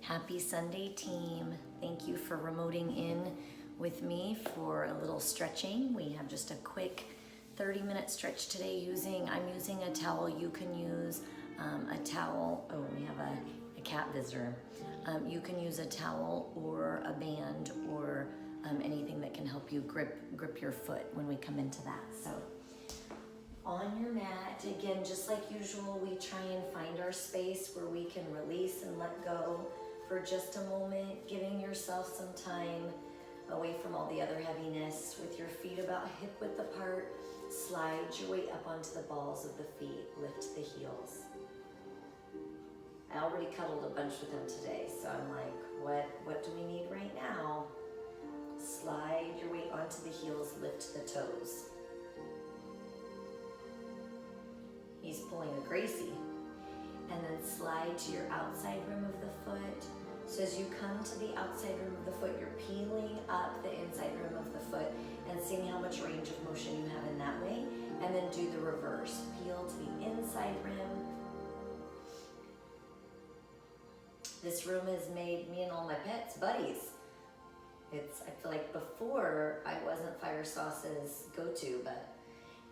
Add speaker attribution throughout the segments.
Speaker 1: Happy Sunday, team. Thank you for remoting in with me for a little stretching. We have just a quick 30-minute stretch today I'm using a towel. You can use a towel. Oh, we have a cat visitor. You can use a towel or a band or anything that can help you grip your foot when we come into that. So on your mat, again, just like usual, we try and find our space where we can release and let go for just a moment, giving yourself some time away from all the other heaviness. With your feet about hip width apart, slide your weight up onto the balls of the feet, lift the heels. I already cuddled a bunch with him today, so I'm like, what do we need right now? Slide your weight onto the heels, lift the toes. He's pulling a Gracie. And then slide to your outside rim of the foot. So as you come to the outside rim of the foot, you're peeling up the inside rim of the foot and seeing how much range of motion you have in that way. And then do the reverse. Peel to the inside rim. This room has made me and all my pets buddies. I feel like before I wasn't Fire Sauce's go-to,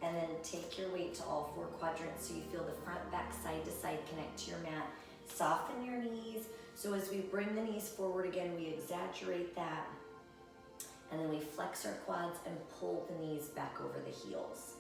Speaker 1: and then take your weight to all four quadrants so you feel the front, back, side to side connect to your mat. Soften your knees. So as we bring the knees forward again, we exaggerate that. And then we flex our quads and pull the knees back over the heels.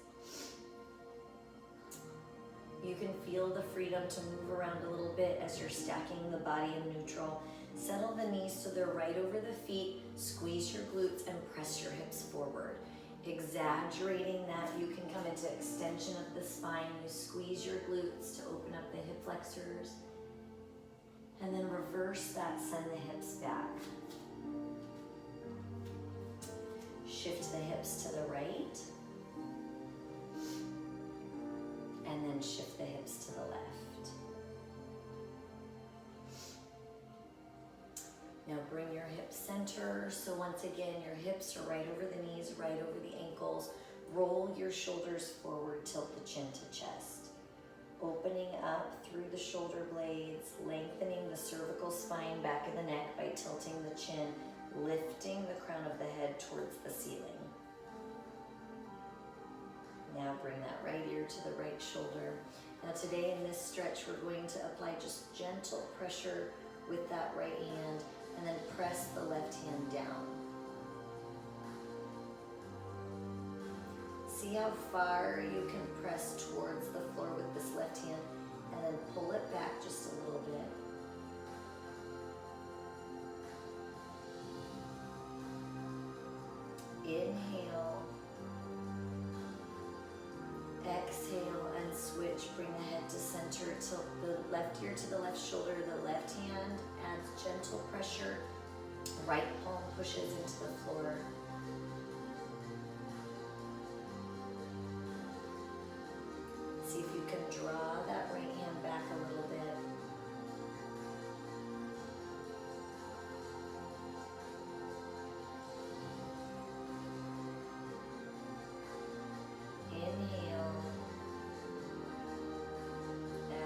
Speaker 1: You can feel the freedom to move around a little bit as you're stacking the body in neutral. Settle the knees so they're right over the feet. Squeeze your glutes and press your hips forward. Exaggerating that, you can come into extension of the spine. You squeeze your glutes to open up the hip flexors. And then reverse that, send the hips back. Shift the hips to the right. And then shift the hips to the left. Now bring your hips center. So once again, your hips are right over the knees, right over the ankles. Roll your shoulders forward, tilt the chin to chest. Opening up through the shoulder blades, lengthening the cervical spine, back of the neck by tilting the chin, lifting the crown of the head towards the ceiling. Now bring that right ear to the right shoulder. Now today in this stretch, we're going to apply just gentle pressure with that right hand and then press the left hand down. See how far you can press towards the floor with this left hand and then pull it back just a little bit. Inhale. Exhale and switch. Bring the head to center. Tilt the left ear to the left shoulder. The left hand adds gentle pressure. Right palm pushes into the floor. See if you can draw that right hand back a little bit. Inhale.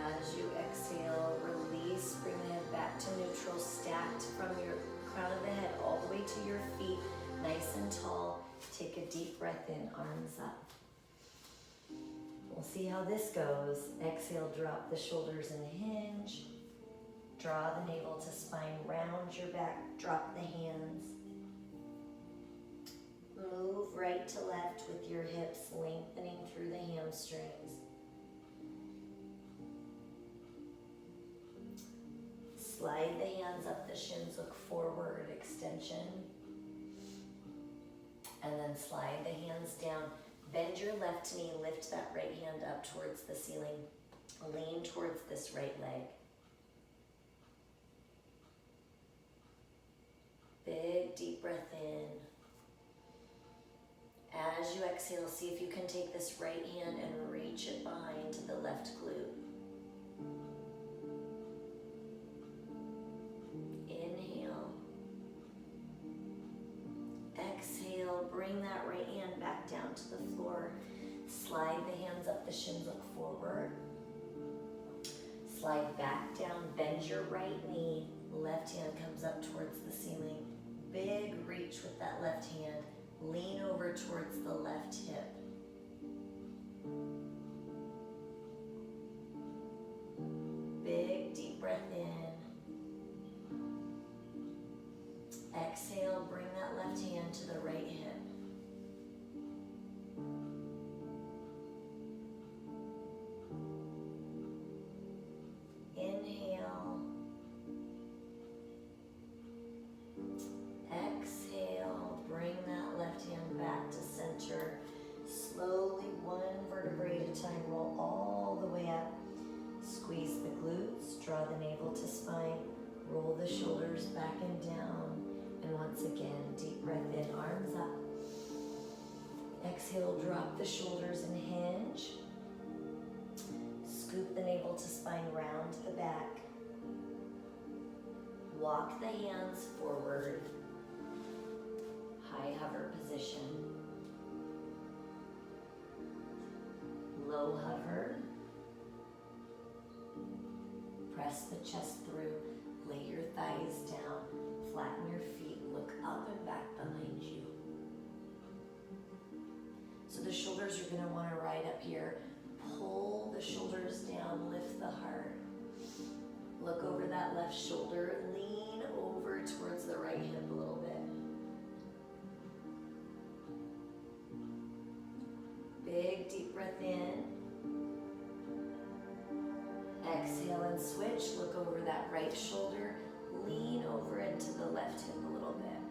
Speaker 1: As you exhale, release, bring the head back to neutral, stacked from your crown of the head all the way to your feet, nice and tall. Take a deep breath in, arms up. We'll see how this goes. Exhale, drop the shoulders and hinge. Draw the navel to spine, round your back, drop the hands. Move right to left with your hips lengthening through the hamstrings. Slide the hands up, the shins look forward, extension. And then slide the hands down. Bend your left knee, lift that right hand up towards the ceiling. Lean towards this right leg. Big deep breath in. As you exhale, see if you can take this right hand and reach it behind to the left glute. Inhale. Exhale, bring that right hand back down to the floor. Slide the hands up, the shins look forward. Slide back down, bend your right knee, left hand comes up towards the ceiling. Big reach with that left hand. Lean over towards the left hip. Big deep breath in. Exhale, bring that left hand to the right hip. Inhale. Exhale, bring that left hand back to center. Slowly, one vertebrae at a time, roll all the way up. Squeeze the glutes, draw the navel to spine, roll the shoulders back and down. And once again, deep breath in, arms up. Exhale, drop the shoulders and hinge. Scoop the navel to spine, round the back. Walk the hands forward. High hover position. Low hover. Press the chest through. Lay your thighs down. Flatten your feet. Look up and back behind you. So the shoulders you're going to want to ride up here. Pull the shoulders down. Lift the heart. Look over that left shoulder. Lean over towards the right hip a little bit. Big deep breath in. Exhale and switch. Look over that right shoulder. Lean over into the left hip a little bit.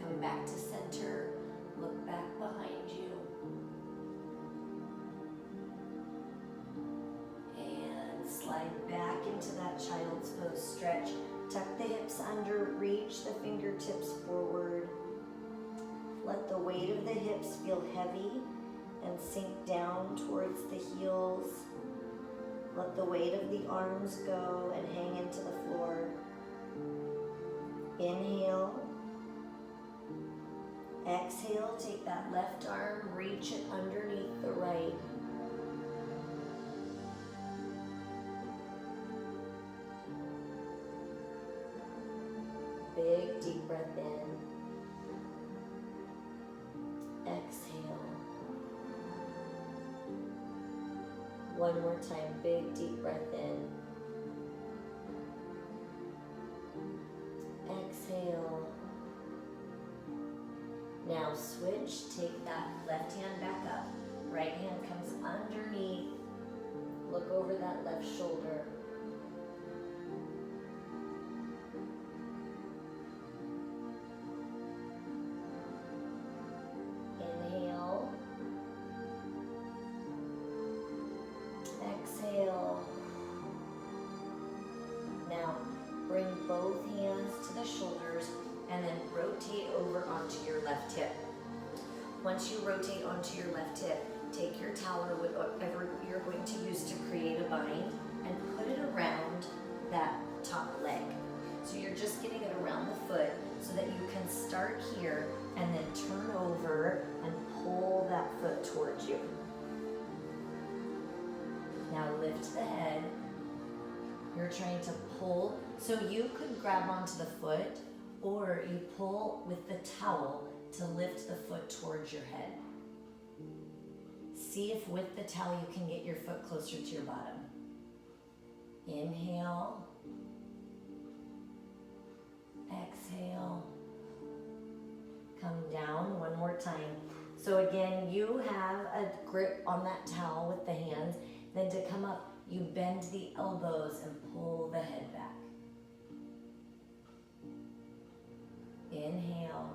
Speaker 1: Come back to center. Look back behind you. And slide back into that child's pose. Stretch. Tuck the hips under. Reach the fingertips forward. Let the weight of the hips feel heavy and sink down towards the heels. Let the weight of the arms go and hang into the floor. Inhale. Exhale, take that left arm, reach it underneath the right. Big deep breath in. Exhale. One more time, big deep breath in. Exhale. Now switch, take that left hand back up. Right hand comes underneath. Look over that left shoulder. Inhale. Exhale. Now bring both hands to the shoulders and then rotate over onto your left hip. Once you rotate onto your left hip, take your towel or whatever you're going to use to create a bind and put it around that top leg. So you're just getting it around the foot so that you can start here and then turn over and pull that foot towards you. Now lift the head. You're trying to pull, so you could grab onto the foot or you pull with the towel to lift the foot towards your head. See if with the towel you can get your foot closer to your bottom. Inhale. Exhale. Come down one more time. So again, you have a grip on that towel with the hands. Then to come up, you bend the elbows and pull the head back. Inhale.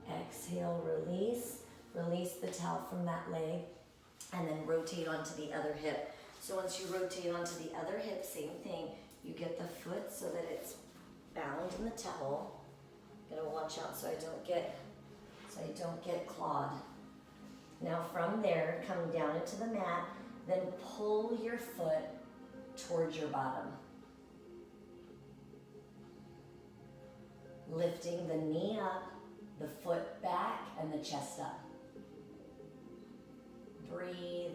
Speaker 1: Exhale, release. Release the towel from that leg and then rotate onto the other hip. So once you rotate onto the other hip, same thing. You get the foot so that it's bound in the towel. Gotta watch out so I don't get clawed. Now from there, come down into the mat, then pull your foot towards your bottom. Lifting the knee up, the foot back and the chest up. Breathe.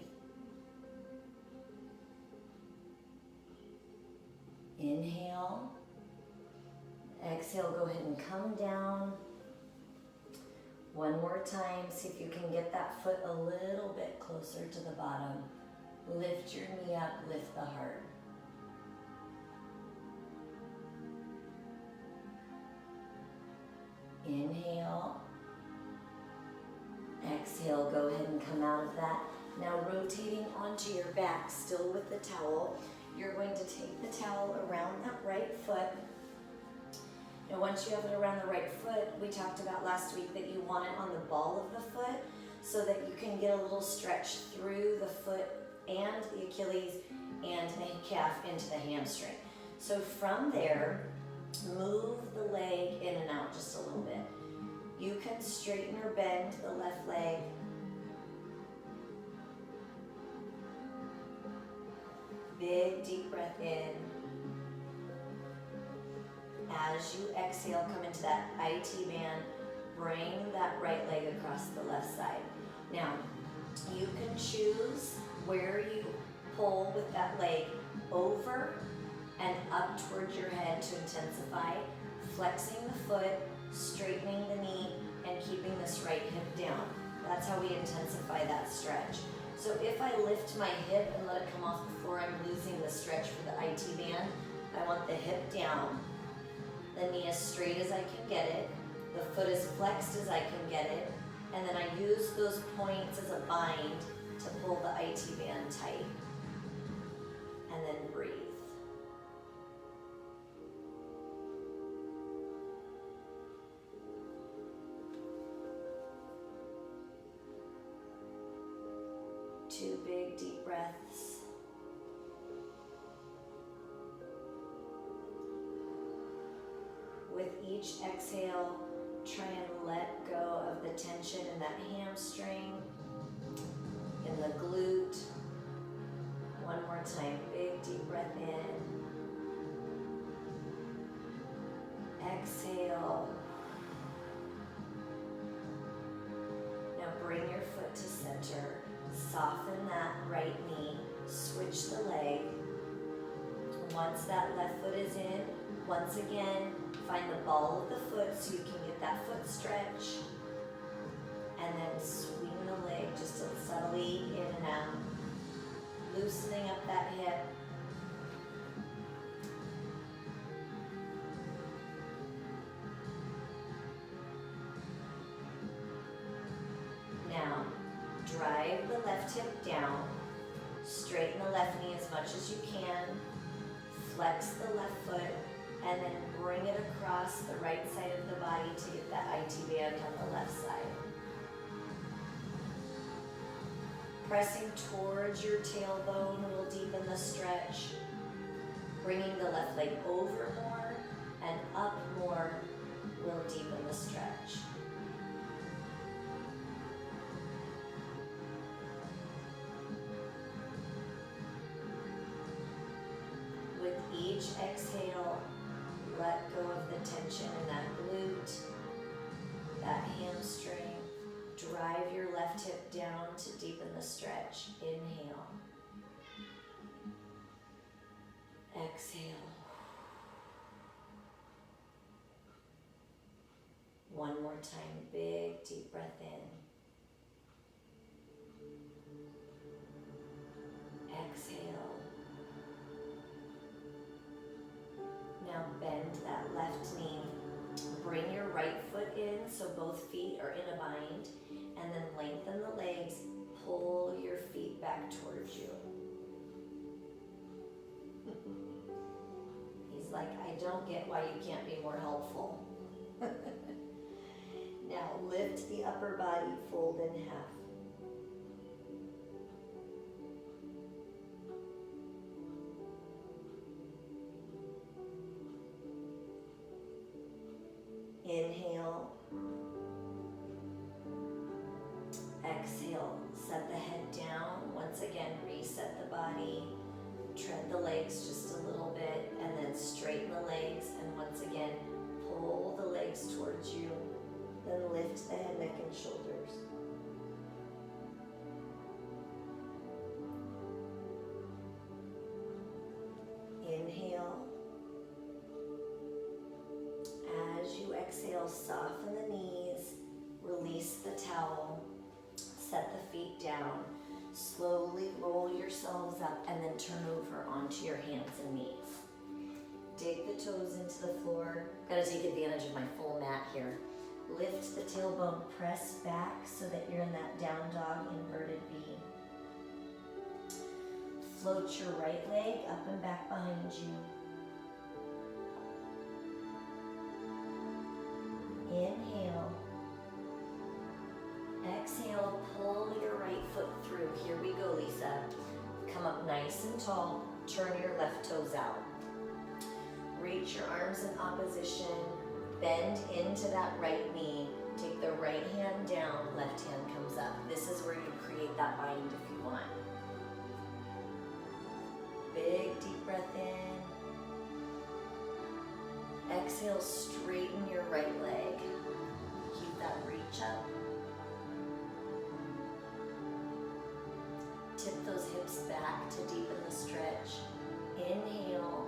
Speaker 1: Inhale. Exhale, go ahead and come down. One more time, see if you can get that foot a little bit closer to the bottom. Lift your knee up, lift the heart. Inhale. Exhale, go ahead and come out of that. Now rotating onto your back, still with the towel. You're going to take the towel around that right foot. Now once you have it around the right foot, we talked about last week that you want it on the ball of the foot so that you can get a little stretch through the foot and the Achilles and the calf into the hamstring. So from there, move the leg in and out just a little bit. You can straighten or bend the left leg. Big deep breath in. As you exhale, come into that IT band. Bring that right leg across the left side. Now, you can choose where you pull with that leg over and up towards your head to intensify, flexing the foot, straightening the knee, and keeping this right hip down. That's how we intensify that stretch. So if I lift my hip and let it come off the floor, I'm losing the stretch for the IT band. I want the hip down, the knee as straight as I can get it, the foot as flexed as I can get it, and then I use those points as a bind to pull the IT band tight. And then breathe. Two big deep breaths. With each exhale, try and let go of the tension in that hamstring, in the glute. One more time, big deep breath in. Exhale. Now bring your foot to center. Soften that right knee. Switch the leg. Once that left foot is in, once again, find the ball of the foot so you can get that foot stretch. And then swing the leg just subtly in and out. Loosening up that hip. Now, drive the left hip down. Straighten the left knee as much as you can. Flex the left foot. And then bring it across the right side of the body to get that IT band on the left side. Pressing towards your tailbone will deepen the stretch. Bringing the left leg over more and up more will deepen the stretch. With each exhale, let go of the tension in that glute, that hamstring. Drive your left hip down to deepen the stretch. Inhale. Exhale. One more time, big deep breath in. Exhale. Now bend that left knee. Bring your right foot in so both feet are in a bind, and then lengthen the legs. Pull your feet back towards you. He's like, I don't get why you can't be more helpful. Now lift the upper body, fold in half. Inhale. Exhale. Set the head down. Once again, reset the body. Tread the legs just a little bit and then straighten the legs. And once again, pull the legs towards you. Then lift the head, neck, and shoulders. Inhale. As you exhale, soften the knees, release the towel, set the feet down. Slowly roll yourselves up and then turn over onto your hands and knees. Dig the toes into the floor. Gotta take advantage of my full mat here. Lift the tailbone, press back so that you're in that down dog inverted V. Float your right leg up and back behind you. Inhale. Exhale, pull your right foot through. Here we go, Lisa. Come up nice and tall. Turn your left toes out. Reach your arms in opposition. Bend into that right knee. Take the right hand down, left hand comes up. This is where you create that bind if you want. Big deep breath in. Exhale, straighten your right leg. Keep that reach up. Tip those hips back to deepen the stretch. Inhale.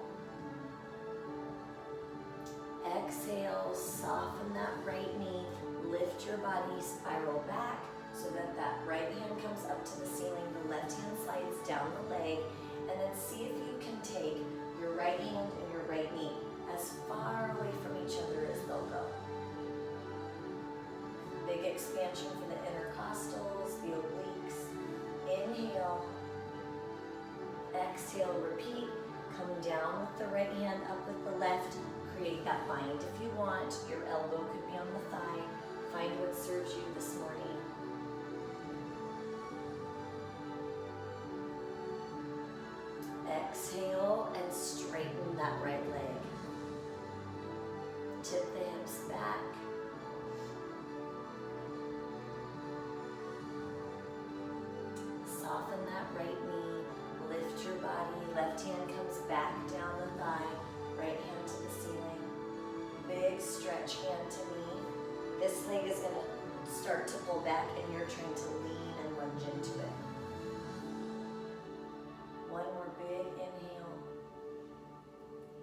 Speaker 1: Exhale, soften that right knee. Lift your body, spiral back so that that right hand comes up to the ceiling. The left hand slides down the leg. And then see if you can take your right hand and your right knee as far away from each other as they'll go. Big expansion for the intercostals, the obliques. Inhale. Exhale, repeat. Come down with the right hand, up with the left. Create that bind if you want. Your elbow could be on the thigh. Find what serves you this morning. Exhale and straighten that right leg. Tip the hips back. Soften that right knee. Lift your body. Left hand comes back down the thigh. Right hand to the ceiling. Big stretch hand to knee. This leg is going to start to pull back and you're trying to lean and lunge into it. One more big inhale.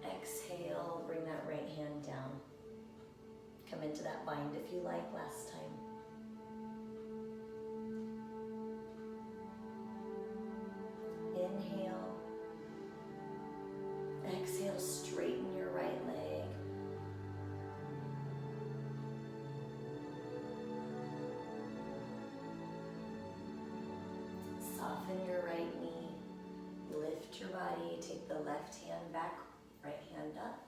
Speaker 1: Exhale, bring that right hand down. Come into that bind if you like last time. Inhale. Exhale, straighten your right leg. Soften your right knee. Lift your body, take the left hand back, right hand up.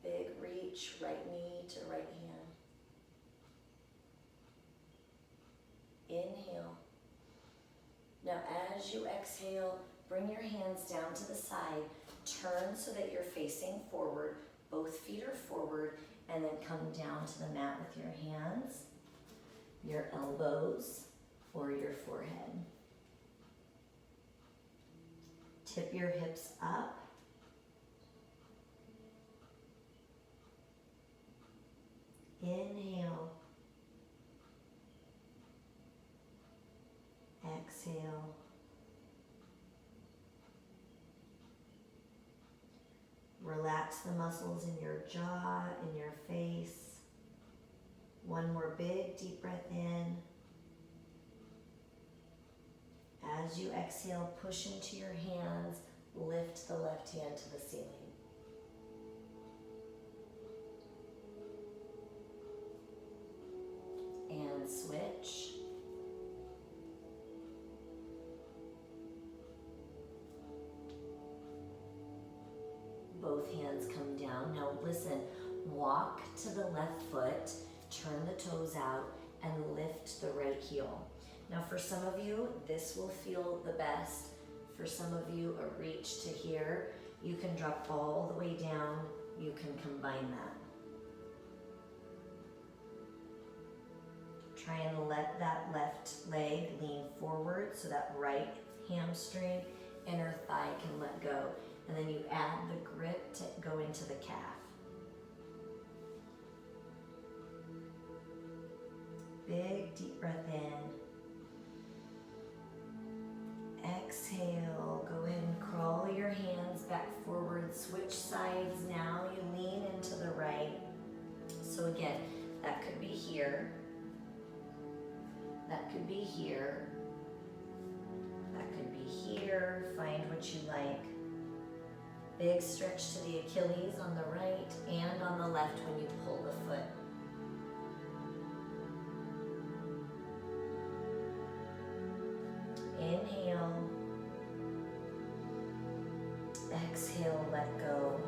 Speaker 1: Big reach, right knee to right hand. Inhale. Now as you exhale, bring your hands down to the side. Turn so that you're facing forward. Both feet are forward, and then come down to the mat with your hands, your elbows, or your forehead. Tip your hips up. Inhale. Exhale. Relax the muscles in your jaw, in your face. One more big deep breath in. As you exhale, push into your hands, lift the left hand to the ceiling. And switch. Both hands come down. Now listen, walk to the left foot, turn the toes out, and lift the right heel. Now for some of you, this will feel the best. For some of you, a reach to here. You can drop all the way down. You can combine that. Try and let that left leg lean forward so that right hamstring, inner thigh can let go. And then you add the grip to go into the calf. Big deep breath in. Exhale, go ahead and crawl your hands back forward. Switch sides now. You lean into the right. So again, that could be here. That could be here. That could be here. Find what you like. Big stretch to the Achilles on the right and on the left when you pull the foot. Inhale. Exhale, let go.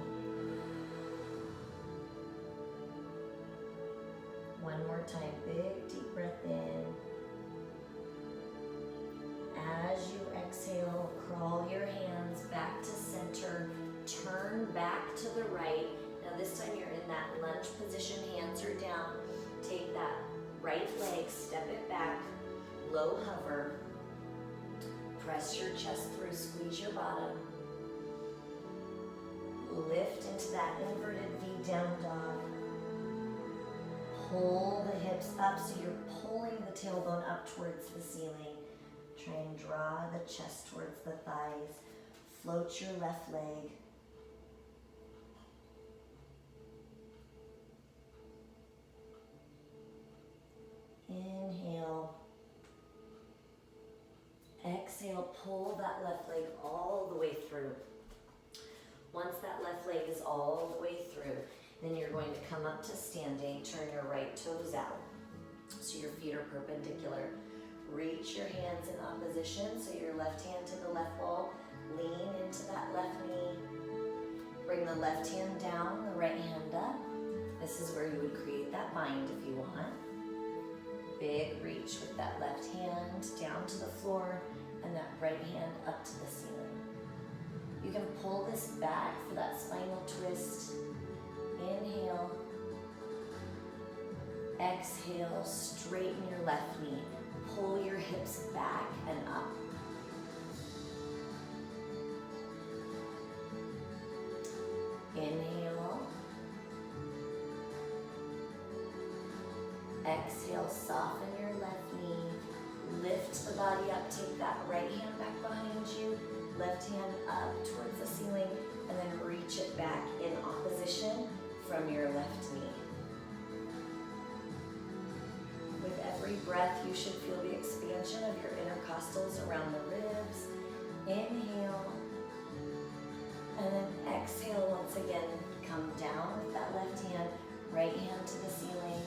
Speaker 1: One more time, big deep breath in. As you exhale, crawl your hands back to center, turn back to the right. Now this time you're in that lunge position, hands are down. Take that right leg, step it back, low hover. Press your chest through, squeeze your bottom. Lift into that inverted V down dog. Pull the hips up so you're pulling the tailbone up towards the ceiling. Try and draw the chest towards the thighs. Float your left leg. Inhale. Exhale, pull that left leg all the way through. Once that left leg is all the way through, then you're going to come up to standing, turn your right toes out. So your feet are perpendicular. Reach your hands in opposition, so your left hand to the left wall. Lean into that left knee. Bring the left hand down, the right hand up. This is where you would create that bind if you want. Big reach with that left hand down to the floor and that right hand up to the ceiling. You can pull this back for that spinal twist. Inhale. Exhale, straighten your left knee. Pull your hips back and up. Inhale. Exhale, soften your left knee. Lift the body up, take that right hand back behind you. Left hand up towards the ceiling, and then reach it back in opposition from your left knee. With every breath, you should feel the expansion of your intercostals around the ribs. Inhale, and then exhale once again. Come down with that left hand, right hand to the ceiling.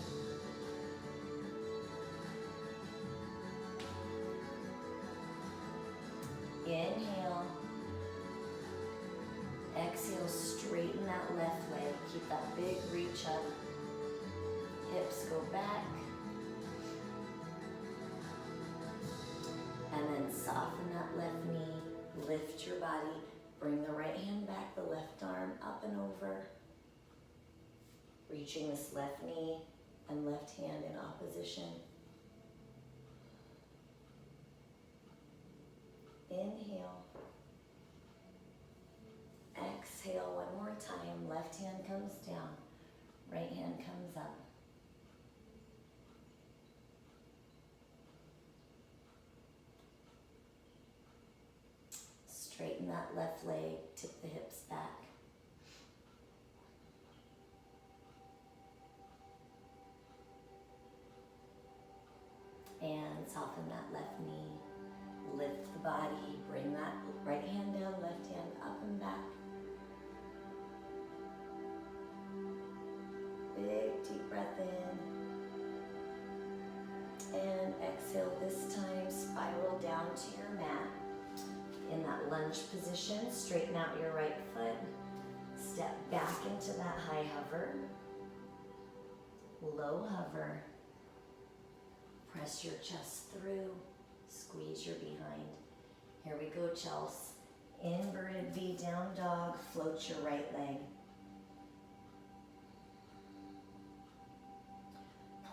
Speaker 1: Inhale. Exhale, straighten that left leg. Keep that big reach up. Hips go back. And then soften that left knee. Lift your body. Bring the right hand back, the left arm up and over. Reaching this left knee and left hand in opposition. Inhale. Exhale one more time. Left hand comes down. Right hand comes up. Straighten that left leg. Tip the hips back. And soften that left knee. Lift the body, bring that right hand down, left hand up and back. Big deep breath in. And exhale this time, spiral down to your mat. In that lunge position, straighten out your right foot. Step back into that high hover. Low hover. Press your chest through. Squeeze your behind. Here we go, Chelsea. Inverted V down dog. Float your right leg.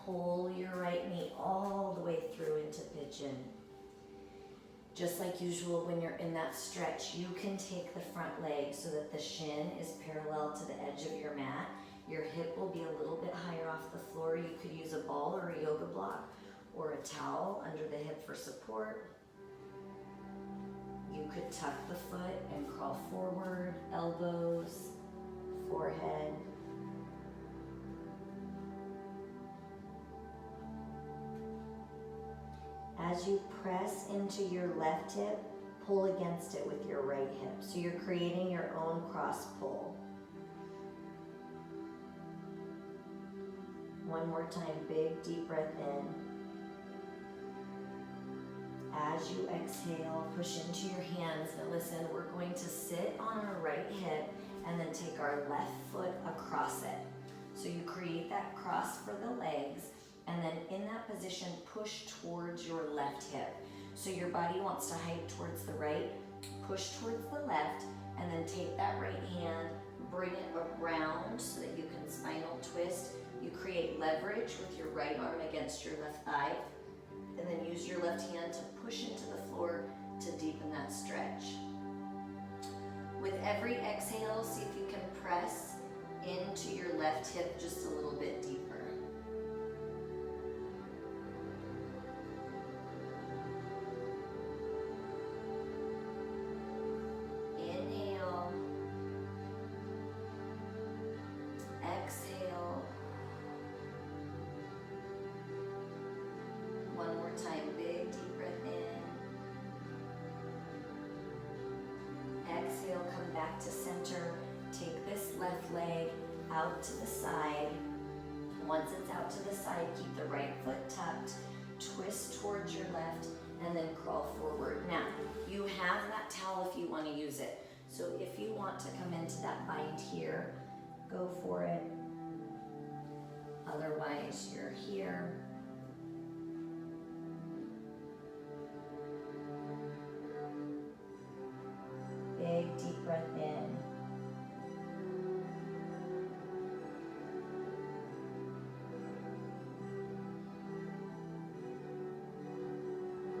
Speaker 1: Pull your right knee all the way through into pigeon. Just like usual, when you're in that stretch, you can take the front leg so that the shin is parallel to the edge of your mat. Your hip will be a little bit higher off the floor. You could use a ball or a yoga block, or a towel under the hip for support. You could tuck the foot and crawl forward, elbows, forehead. As you press into your left hip, pull against it with your right hip. So you're creating your own cross pull. One more time, big deep breath in. As you exhale, push into your hands. Now listen, we're going to sit on our right hip and then take our left foot across it. So you create that cross for the legs, and then in that position, push towards your left hip. So your body wants to hike towards the right, push towards the left, and then take that right hand, bring it around so that you can spinal twist. You create leverage with your right arm against your left thigh, and then use your left hand to push into the floor to deepen that stretch. With every exhale, see if you can press into your left hip just a little bit deeper. Inhale. Exhale. One more time, big deep breath in. Exhale, come back to center. Take this left leg out to the side. Once it's out to the side, keep the right foot tucked, twist towards your left, and then crawl forward. Now, you have that towel if you want to use it. So if you want to come into that bind here, go for it. Otherwise, you're here. Big deep breath in.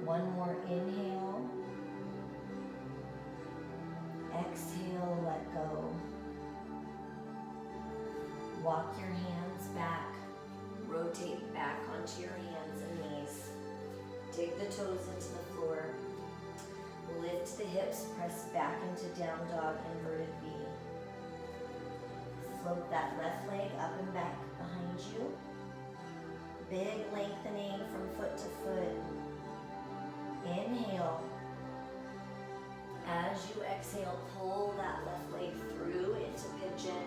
Speaker 1: One more inhale. Exhale, let go. Walk your hands back. Rotate back onto your hands and knees. Dig the toes into the floor. Lift the hips, press back into down dog, inverted V. Float that left leg up and back behind you. Big lengthening from foot to foot. Inhale. As you exhale, pull that left leg through into pigeon.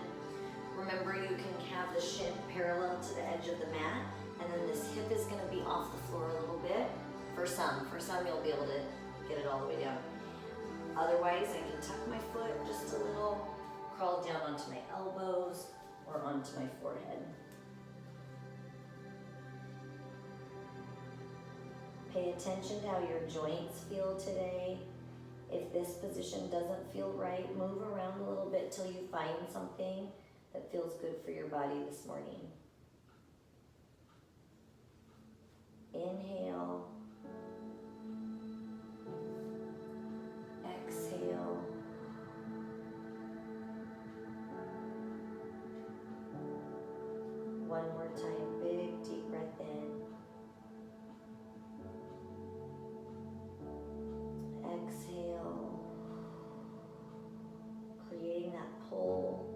Speaker 1: Remember, you can have the shin parallel to the edge of the mat, and then this hip is going to be off the floor a little bit. For some you'll be able to get it all the way down. Otherwise, I can tuck my foot just a little, crawl down onto my elbows or onto my forehead. Pay attention to how your joints feel today. If this position doesn't feel right, move around a little bit till you find something that feels good for your body this morning. Inhale. Exhale. One more time, big deep breath in. Exhale. Creating that pull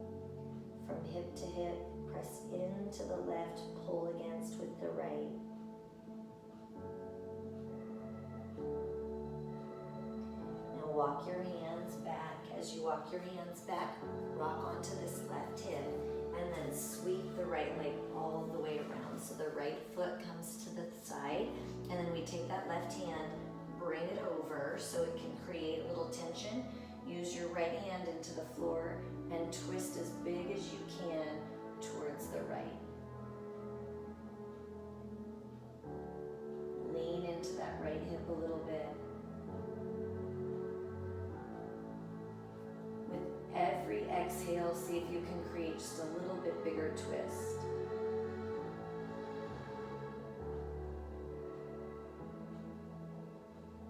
Speaker 1: from hip to hip. Press into the left, pull against with the right. Walk your hands back. As you walk your hands back, rock onto this left hip and then sweep the right leg all the way around. So the right foot comes to the side, and then we take that left hand, bring it over so it can create a little tension. Use your right hand into the floor and twist as big as you can towards the right. Lean into that right hip a little bit. Every exhale, see if you can create just a little bit bigger twist.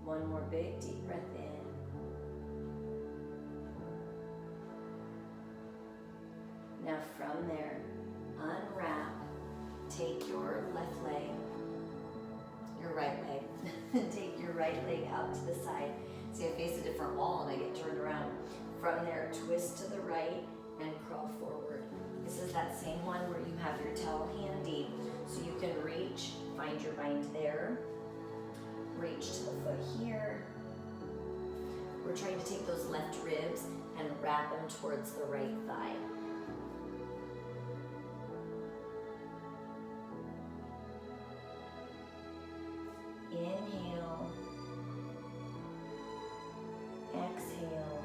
Speaker 1: One more big deep breath in. Now from there, unwrap. Take your left leg, your right leg. Take your right leg out to the side. See, I face a different wall and I get turned around. From there, twist to the right and crawl forward. This is that same one where you have your towel handy, so you can reach, find your bind there, reach to the foot here. We're trying to take those left ribs and wrap them towards the right thigh. Inhale, exhale.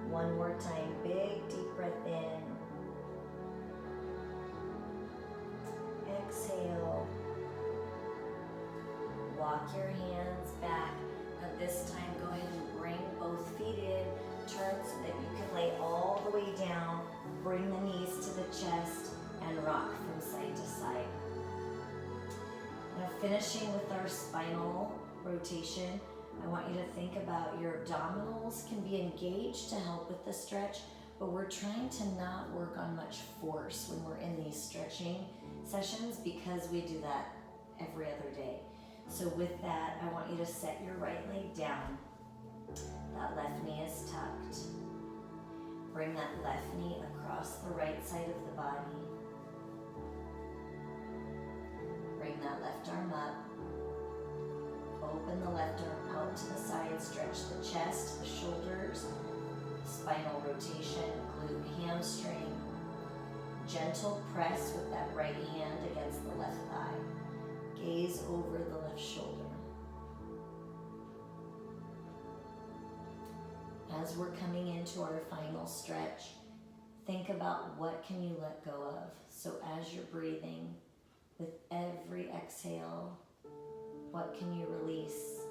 Speaker 1: One more time, big deep breath in. Exhale. Walk your hands back. Now this time, go ahead and bring both feet in. Turn so that you can lay all the way down. Bring the knees to the chest and rock from side to side. Now finishing with our spinal rotation, I want you to think about your abdominals can be engaged to help with the stretch, but we're trying to not work on much force when we're in these stretching sessions because we do that every other day. So with that, I want you to set your right leg down. That left knee is tucked. Bring that left knee across the right side of the body. Bring that left arm up. Open the left arm out to the side. Stretch the chest, the shoulders, spinal rotation, glute, hamstring. Gentle press with that right hand against the left thigh. Gaze over the left shoulder. As we're coming into our final stretch, think about what can you let go of. So as you're breathing, with every exhale, what can you release?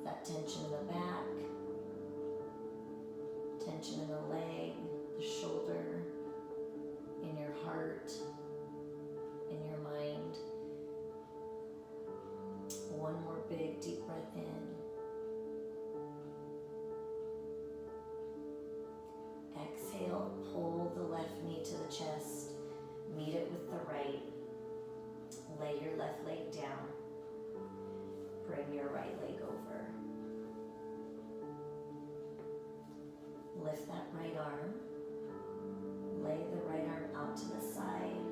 Speaker 1: That tension in the back, tension in the leg, the shoulder, in your heart, in your mind. One more big deep breath in. Exhale, pull the left knee to the chest, meet it with the right. Lay your left leg down. Bring your right leg over. Lift that right arm. Lay the right arm out to the side.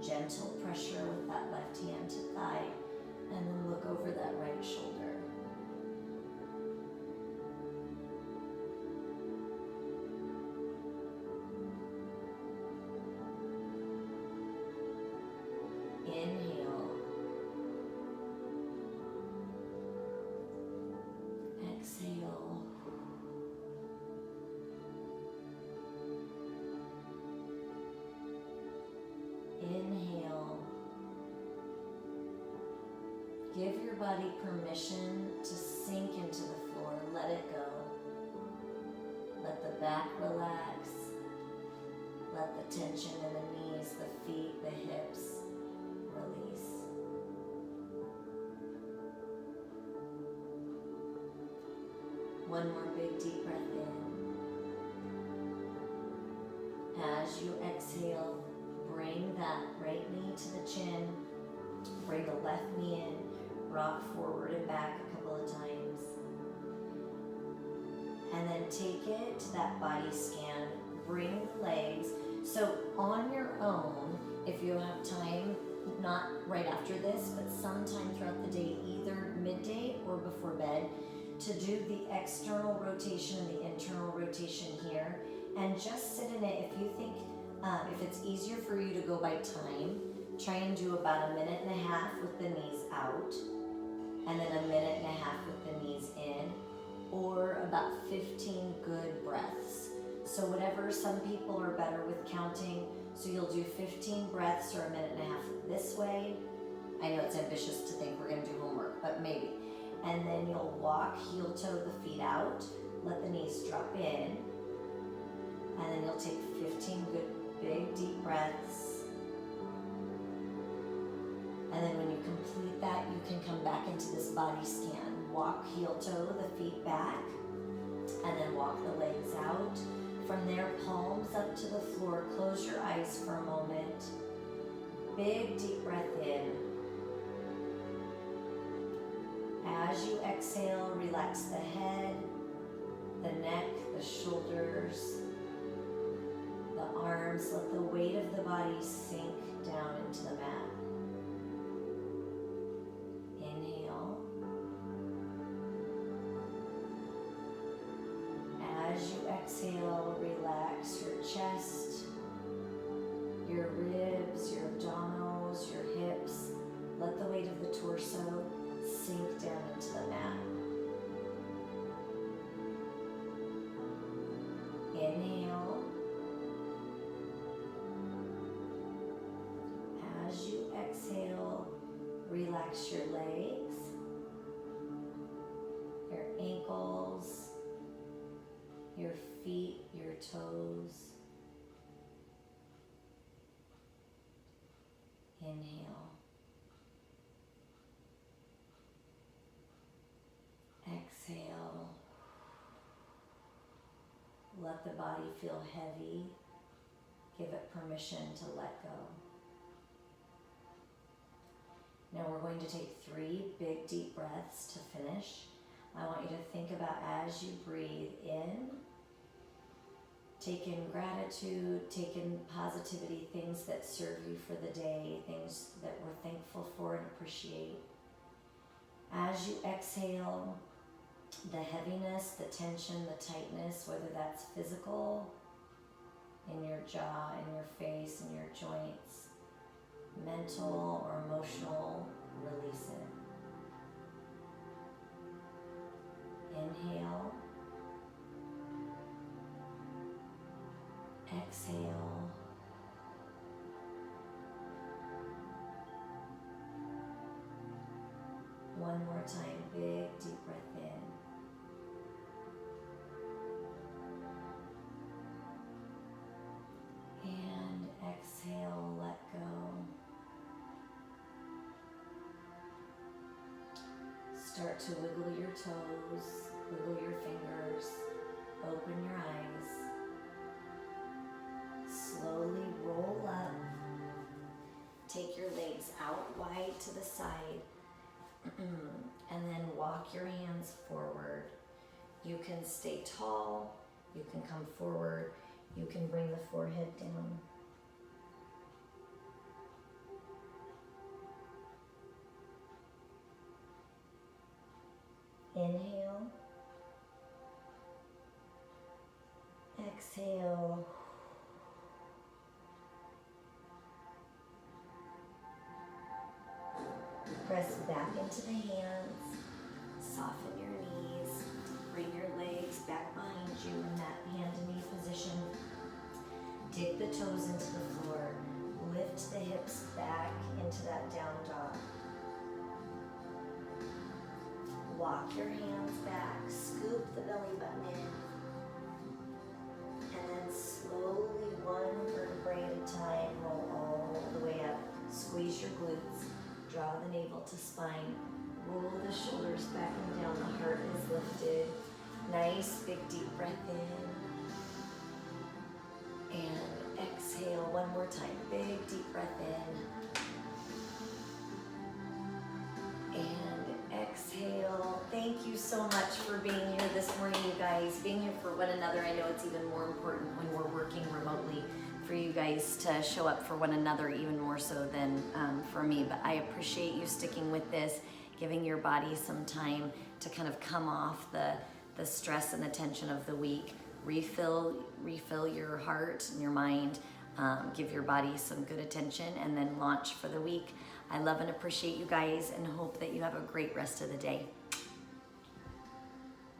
Speaker 1: Gentle pressure with that left hand to thigh, and then look over that right shoulder. Inhale. Exhale. Inhale. Give your body permission to sink into the floor. Let it go. Let the back relax. Let the tension in the knees, the feet, the hips release. One more big deep breath in. As you exhale, bring that right knee to the chin. Bring the left knee in. Rock forward and back a couple of times. And then take it to that body scan. Bring the legs. So on your own, if you have time, not right after this, but sometime throughout the day, either midday or before bed, to do the external rotation and the internal rotation here, and just sit in it. If you think, if it's easier for you to go by time, try and do about 1.5 minutes with the knees out, and then 1.5 minutes with the knees in, or about 15 good breaths. So whatever, some people are better with counting, so you'll do 15 breaths or 1.5 minutes this way. I know it's ambitious to think we're gonna do homework, but maybe. And then you'll walk, heel toe the feet out, let the knees drop in, and then you'll take 15 good big deep breaths. And then when you complete that, you can come back into this body scan. Walk heel toe the feet back, and then walk the legs out from there, palms up to the floor. Close your eyes for a moment. Big deep breath in. As you exhale, relax the head, the neck, the shoulders, the arms. Let the weight of the body sink down into the mat. Inhale. As you exhale, relax your chest, your ribs, your abdominals, your hips. Let the weight of the torso sink down into the mat. Inhale. As you exhale, relax your legs, your ankles, your feet, your toes. Inhale. Exhale. Let the body feel heavy. Give it permission to let go. Now we're going to take 3 big deep breaths to finish. I want you to think about, as you breathe in, take in gratitude, take in positivity, things that serve you for the day, things that we're thankful for and appreciate. As you exhale, the heaviness, the tension, the tightness, whether that's physical, in your jaw, in your face, in your joints, mental or emotional, release it. Inhale. Exhale. One more time, big deep breath in. And exhale, let go. Start to wiggle your toes, wiggle your fingers, open your eyes. Slowly roll up. Take your legs out wide to the side. And then walk your hands forward. You can stay tall, you can come forward, you can bring the forehead down. Inhale. Exhale. Press back into the hands, soften your knees, bring your legs back behind you in that hand to knee position. Dig the toes into the floor, lift the hips back into that down dog. Walk your hands back, scoop the belly button in, and then slowly, one vertebrae at a time, roll all the way up. Squeeze your glutes. Draw the navel to spine. Roll the shoulders back and down. The heart is lifted. Nice big deep breath in. And exhale one more time. Big deep breath in. And exhale. Thank you so much for being here this morning, you guys. Being here for one another. I know it's even more important when we're working remotely, for you guys to show up for one another even more so than for me. But I appreciate you sticking with this, giving your body some time to kind of come off the stress and the tension of the week, refill your heart and your mind, give your body some good attention, and then launch for the week. I love and appreciate you guys and hope that you have a great rest of the day.